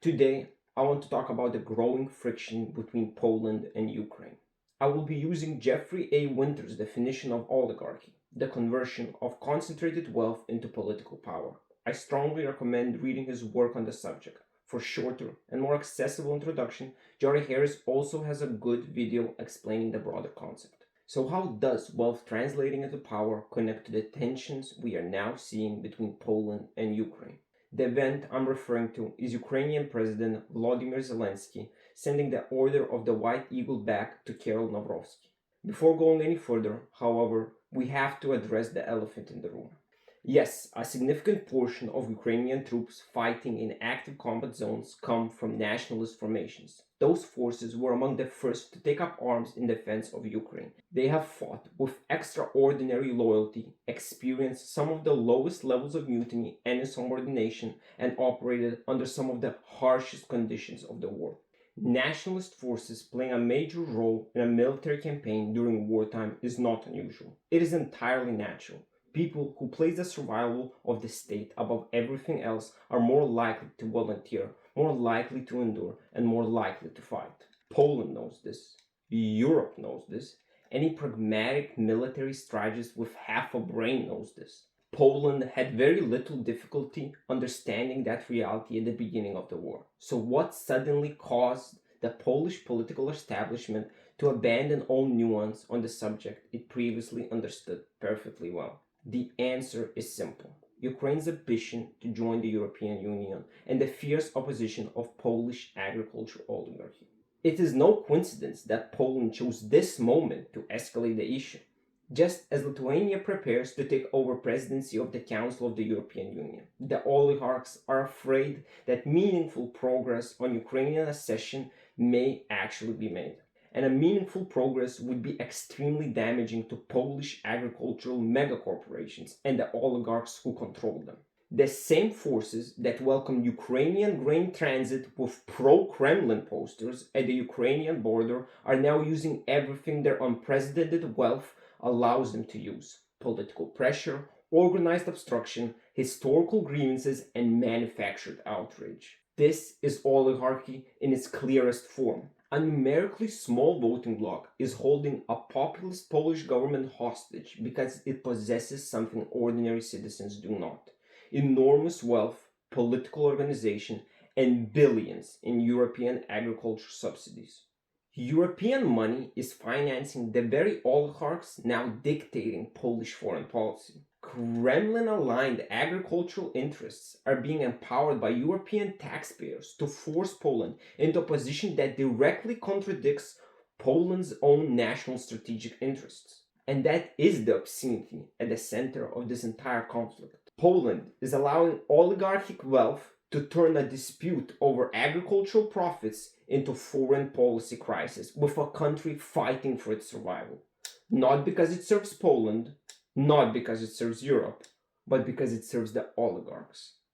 Today, I want to talk about the growing friction between Poland and Ukraine. I will be using Jeffrey A. Winter's definition of oligarchy, the conversion of concentrated wealth into political power. I strongly recommend reading his work on the subject. For shorter and more accessible introduction, Jory Harris also has a good video explaining the broader concept. So how does wealth translating into power connect to the tensions we are now seeing between Poland and Ukraine? The event I'm referring to is Ukrainian President Volodymyr Zelensky sending the Order of the White Eagle back to Kirill Navrovsky. Before going any further, however, we have to address the elephant in the room. Yes, a significant portion of Ukrainian troops fighting in active combat zones come from nationalist formations. Those forces were among the first to take up arms in defense of Ukraine. They have fought with extraordinary loyalty, experienced some of the lowest levels of mutiny and insubordination, and operated under some of the harshest conditions of the war. Nationalist forces playing a major role in a military campaign during wartime is not unusual. It is entirely natural. People who place the survival of the state above everything else are more likely to volunteer, more likely to endure, and more likely to fight. Poland knows this. Europe knows this. Any pragmatic military strategist with half a brain knows this. Poland had very little difficulty understanding that reality at the beginning of the war. So, what suddenly caused the Polish political establishment to abandon all nuance on the subject it previously understood perfectly well? The answer is simple. Ukraine's ambition to join the European Union and the fierce opposition of Polish agricultural oligarchy. It is no coincidence that Poland chose this moment to escalate the issue, just as Lithuania prepares to take over presidency of the Council of the European Union. The oligarchs are afraid that meaningful progress on Ukrainian accession may actually be made, and a meaningful progress would be extremely damaging to Polish agricultural megacorporations and the oligarchs who control them. The same forces that welcomed Ukrainian grain transit with pro-Kremlin posters at the Ukrainian border are now using everything their unprecedented wealth allows them to use: political pressure, organized obstruction, historical grievances, and manufactured outrage. This is oligarchy in its clearest form. A numerically small voting bloc is holding a populist Polish government hostage because it possesses something ordinary citizens do not: enormous wealth, political organization, and billions in European agriculture subsidies. European money is financing the very oligarchs now dictating Polish foreign policy. Kremlin aligned agricultural interests are being empowered by European taxpayers to force Poland into a position that directly contradicts Poland's own national strategic interests. And that is the obscenity at the center of this entire conflict. Poland is allowing oligarchic wealth to turn a dispute over agricultural profits into foreign policy crisis, with a country fighting for its survival. Not because it serves Poland, not because it serves Europe, but because it serves the oligarchs.